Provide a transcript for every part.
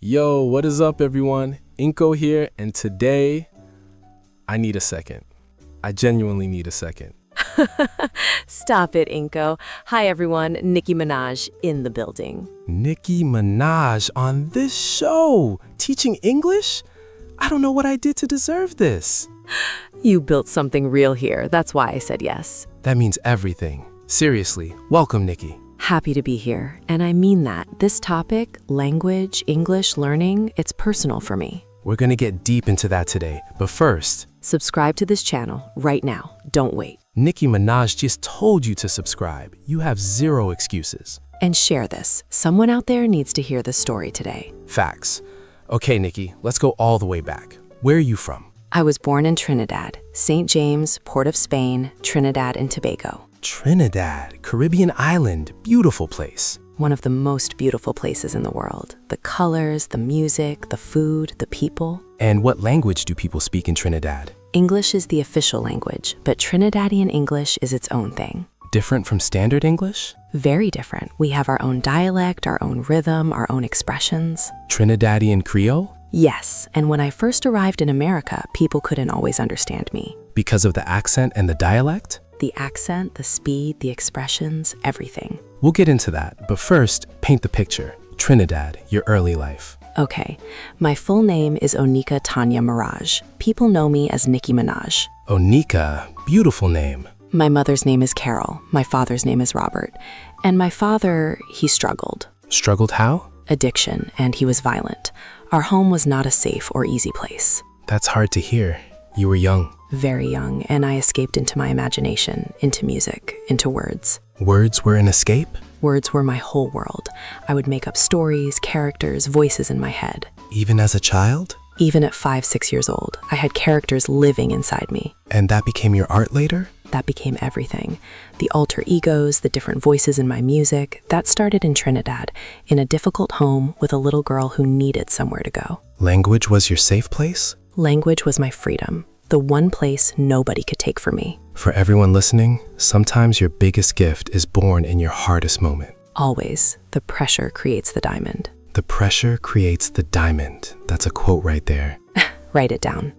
Yo, what is up, everyone? Inko here, and today I need a second. I genuinely need a second. Stop it, Inko. Hi, everyone. Nicki Minaj in the building. Nicki Minaj on this show, teaching English? I don't know what I did to deserve this. You built something real here. That's why I said yes. That means everything. Seriously, welcome, Nicki. Happy to be here. And I mean that. This topic, language, English, learning, it's personal for me. We're gonna get deep into that today, but first, Subscribe to this channel right now. Don't wait. Nicki Minaj just told you to subscribe. You have zero excuses. And share this. Someone out there needs to hear this story today. Facts. Okay, Nicki, let's go all the way back. Where are you from? I was born in Trinidad, St. James, Port of Spain, Trinidad and Tobago. Trinidad, Caribbean island, beautiful place. One of the most beautiful places in the world. The colors, the music, the food, the people. And what language do people speak in Trinidad? English is the official language, but Trinidadian English is its own thing. Different from standard English? Very different. We have our own dialect, our own rhythm, our own expressions. Trinidadian Creole? Yes, and when I first arrived in America, people couldn't always understand me. Because of the accent and the dialect? The accent, the speed, the expressions, everything. We'll get into that, but first, paint the picture. Trinidad, your early life. Okay, my full name is Onika Tanya Mirage. People know me as Nicki Minaj. Onika, beautiful name. My mother's name is Carol, my father's name is Robert. And my father, he struggled. Struggled how? Addiction, and he was violent. Our home was not a safe or easy place. That's hard to hear. You were young. Very young, and I escaped into my imagination, into music, into words. Words were an escape? Words were my whole world. I would make up stories, characters, voices in my head. Even as a child? Even at 5, 6 years old, I had characters living inside me. And that became your art later? That became everything. The alter egos, the different voices in my music, that started in Trinidad, in a difficult home with a little girl who needed somewhere to go. Language was your safe place? Language was my freedom, the one place nobody could take from me. For everyone listening, sometimes your biggest gift is born in your hardest moment. Always, the pressure creates the diamond. The pressure creates the diamond. That's a quote right there. Write it down.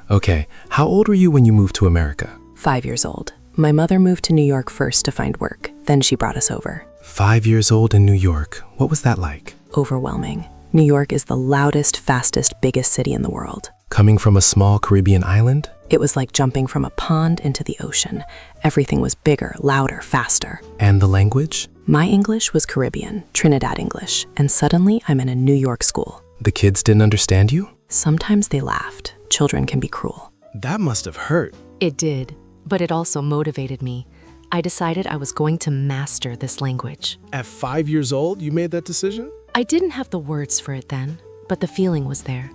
Okay, how old were you when you moved to America? 5 years old. My mother moved to New York first to find work. Then she brought us over. 5 years old in New York. What was that like? Overwhelming. New York is the loudest, fastest, biggest city in the world. Coming from a small Caribbean island? It was like jumping from a pond into the ocean. Everything was bigger, louder, faster. And the language? My English was Caribbean, Trinidad English, and suddenly I'm in a New York school. The kids didn't understand you? Sometimes they laughed. Children can be cruel. That must have hurt. It did, but it also motivated me. I decided I was going to master this language. At 5 years old, you made that decision? I didn't have the words for it then, but the feeling was there.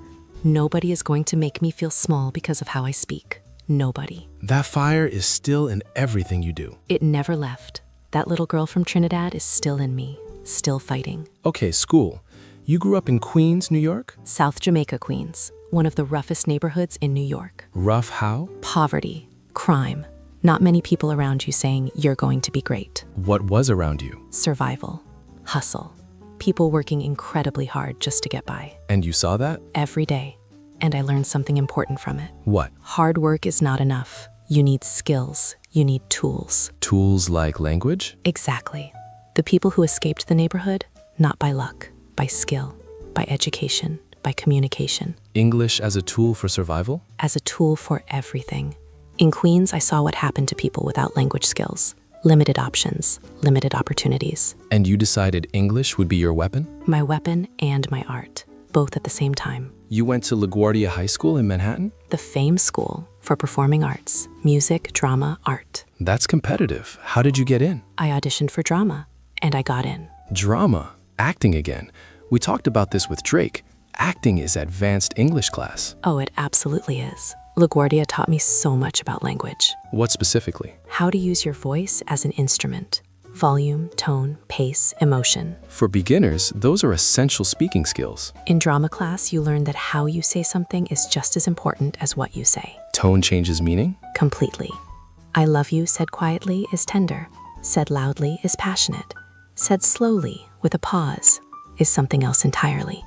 Nobody is going to make me feel small because of how I speak. Nobody. That fire is still in everything you do. It never left. That little girl from Trinidad is still in me, still fighting. Okay, school. You grew up in Queens, New York? South Jamaica, Queens, one of the roughest neighborhoods in New York. Rough how? Poverty, crime, not many people around you saying you're going to be great. What was around you? Survival, hustle, people working incredibly hard just to get by. And you saw that? Every day. And I learned something important from it. What? Hard work is not enough. You need skills. You need tools. Tools like language? Exactly. The people who escaped the neighborhood, not by luck, by skill, by education, by communication. English as a tool for survival? As a tool for everything. In Queens, I saw what happened to people without language skills. Limited options, limited opportunities. And you decided English would be your weapon? My weapon and my art, both at the same time. You went to LaGuardia High School in Manhattan? The famed school for performing arts, music, drama, art. That's competitive. How did you get in? I auditioned for drama, and I got in. Drama. Acting again. We talked about this with Drake. Acting is advanced English class. Oh, it absolutely is. LaGuardia taught me so much about language. What specifically? How to use your voice as an instrument. Volume, tone, pace, emotion. For beginners, those are essential speaking skills. In drama class, you learn that how you say something is just as important as what you say. Tone changes meaning? Completely. I love you said quietly is tender. Said loudly is passionate. Said slowly with a pause is something else entirely.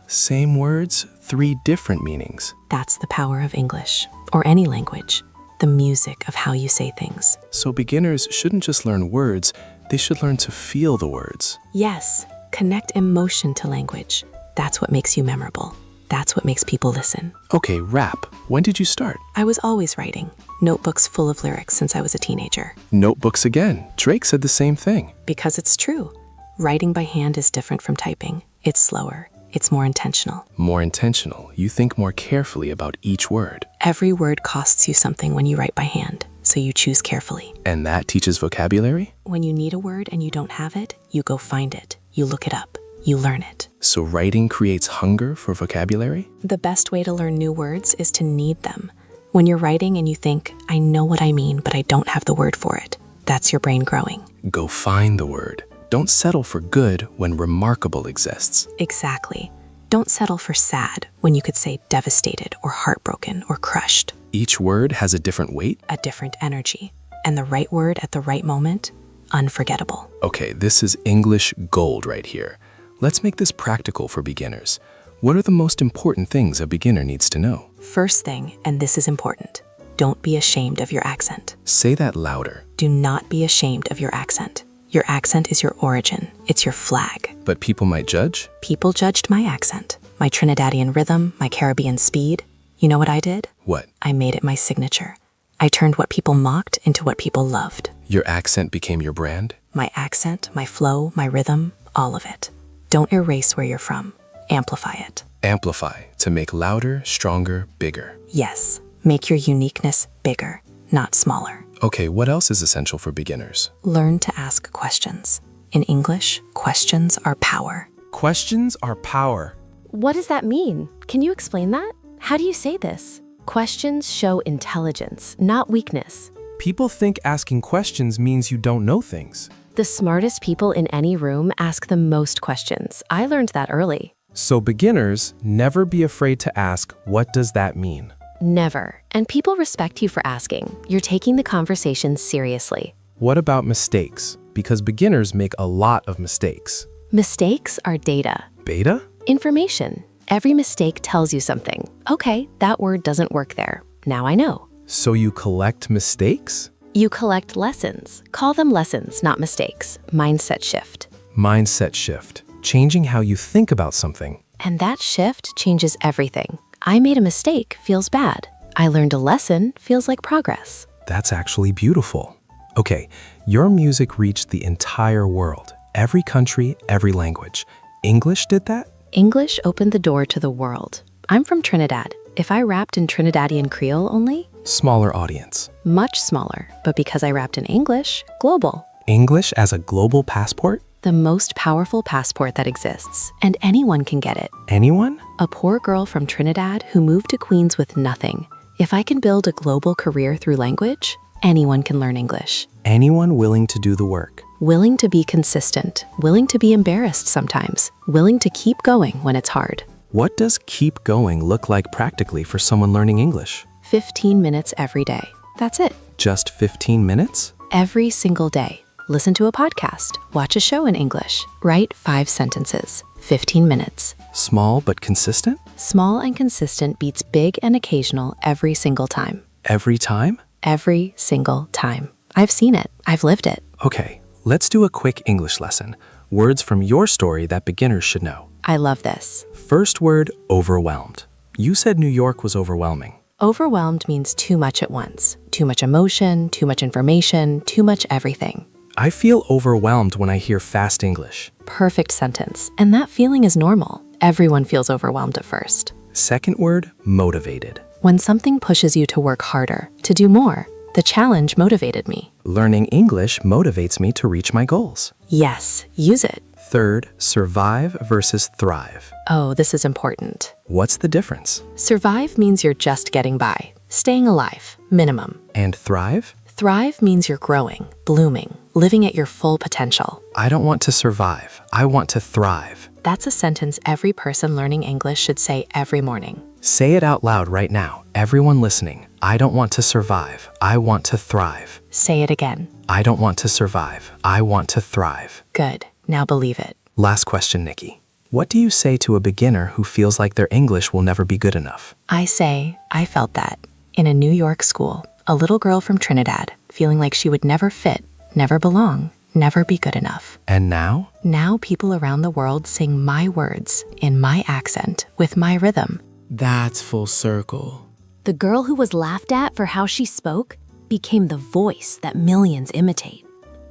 Same words, three different meanings. That's the power of English, or any language, the music of how you say things. So beginners shouldn't just learn words, they should learn to feel the words. Yes, connect emotion to language. That's what makes you memorable. That's what makes people listen. Okay, rap. When did you start? I was always writing, notebooks full of lyrics since I was a teenager. Notebooks again. Drake said the same thing. Because it's true. Writing by hand is different from typing. It's slower. It's more intentional. More intentional. You think more carefully about each word. Every word costs you something when you write by hand, so you choose carefully. And that teaches vocabulary? When you need a word and you don't have it, you go find it. You look it up. You learn it. So writing creates hunger for vocabulary? The best way to learn new words is to need them. When you're writing and you think, I know what I mean, but I don't have the word for it, that's your brain growing. Go find the word. Don't settle for good when remarkable exists. Exactly. Don't settle for sad when you could say devastated or heartbroken or crushed. Each word has a different weight? A different energy. And the right word at the right moment, unforgettable. Okay, this is English gold right here. Let's make this practical for beginners. What are the most important things a beginner needs to know? First thing, and this is important, don't be ashamed of your accent. Say that louder. Do not be ashamed of your accent. Your accent is your origin. It's your flag. But people might judge? People judged my accent, my Trinidadian rhythm, my Caribbean speed. You know what I did? What? I made it my signature. I turned what people mocked into what people loved. Your accent became your brand? My accent, my flow, my rhythm, all of it. Don't erase where you're from. Amplify it. Amplify, to make louder, stronger, bigger. Yes, make your uniqueness bigger, not smaller. Okay, what else is essential for beginners? Learn to ask questions. In English, questions are power. Questions are power. What does that mean? Can you explain that? How do you say this? Questions show intelligence, not weakness. People think asking questions means you don't know things. The smartest people in any room ask the most questions. I learned that early. So beginners, never be afraid to ask, what does that mean? Never. And people respect you for asking. You're taking the conversation seriously. What about mistakes? Because beginners make a lot of mistakes. Mistakes are data. Beta? Information. Every mistake tells you something. Okay, that word doesn't work there. Now I know. So you collect mistakes? You collect lessons. Call them lessons, not mistakes. Mindset shift. Mindset shift. Changing how you think about something. And that shift changes everything. I made a mistake feels bad. I learned a lesson feels like progress. That's actually beautiful. Okay, your music reached the entire world. Every country, every language. English did that? English opened the door to the world. I'm from Trinidad. If I rapped in Trinidadian Creole only, Smaller audience. much smaller. But because I rapped in English, global. English as a global passport? The most powerful passport that exists. And anyone can get it. Anyone? A poor girl from Trinidad who moved to Queens with nothing. If I can build a global career through language, anyone can learn English. Anyone willing to do the work. Willing to be consistent, willing to be embarrassed sometimes, willing to keep going when it's hard. What does keep going look like practically for someone learning English? 15 minutes every day. That's it. Just 15 minutes? Every single day. Listen to a podcast, watch a show in English, write 5 sentences, 15 minutes. Small but consistent? Small and consistent beats big and occasional every single time. Every time? Every single time. I've seen it. I've lived it. Okay, let's do a quick English lesson. Words from your story that beginners should know. I love this. First word, overwhelmed. You said New York was overwhelming. Overwhelmed means too much at once. Too much emotion, too much information, too much everything. I feel overwhelmed when I hear fast English. Perfect sentence. And that feeling is normal. Everyone feels overwhelmed at first. Second word, motivated. When something pushes you to work harder, to do more, the challenge motivated me. Learning English motivates me to reach my goals. Yes, use it. Third, survive versus thrive. Oh, this is important. What's the difference? Survive means you're just getting by, staying alive, minimum. And thrive? Thrive means you're growing, blooming, living at your full potential. I don't want to survive. I want to thrive. That's a sentence every person learning English should say every morning. Say it out loud right now. Everyone listening, I don't want to survive. I want to thrive. Say it again. I don't want to survive. I want to thrive. Good. Now believe it. Last question, Nicki. What do you say to a beginner who feels like their English will never be good enough? I say, I felt that. In a New York school, a little girl from Trinidad, feeling like she would never fit, never belong, never be good enough. And now? Now people around the world sing my words in my accent with my rhythm. That's full circle. The girl who was laughed at for how she spoke became the voice that millions imitate.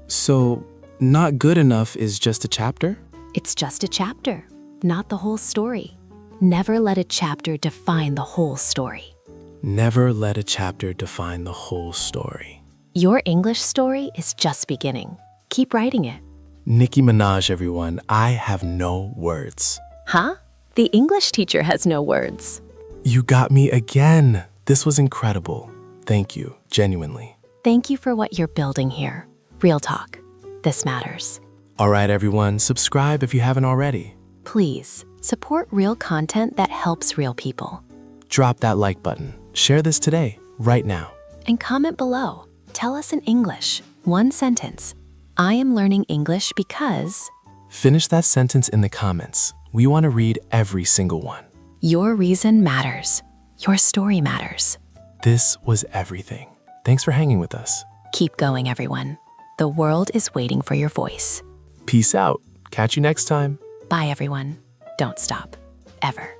So, not good enough is just a chapter? It's just a chapter, not the whole story. Never let a chapter define the whole story. Never let a chapter define the whole story. Your English story is just beginning. Keep writing it. Nicki Minaj, everyone. I have no words. Huh? The English teacher has no words. You got me again. This was incredible. Thank you, genuinely. Thank you for what you're building here. Real talk. This matters. All right, everyone, subscribe if you haven't already. Please, support real content that helps real people. Drop that like button. Share this today, right now. And comment below. Tell us in English, one sentence. I am learning English because... Finish that sentence in the comments. We want to read every single one. Your reason matters. Your story matters. This was everything. Thanks for hanging with us. Keep going, everyone. The world is waiting for your voice. Peace out. Catch you next time. Bye, everyone. Don't stop. Ever.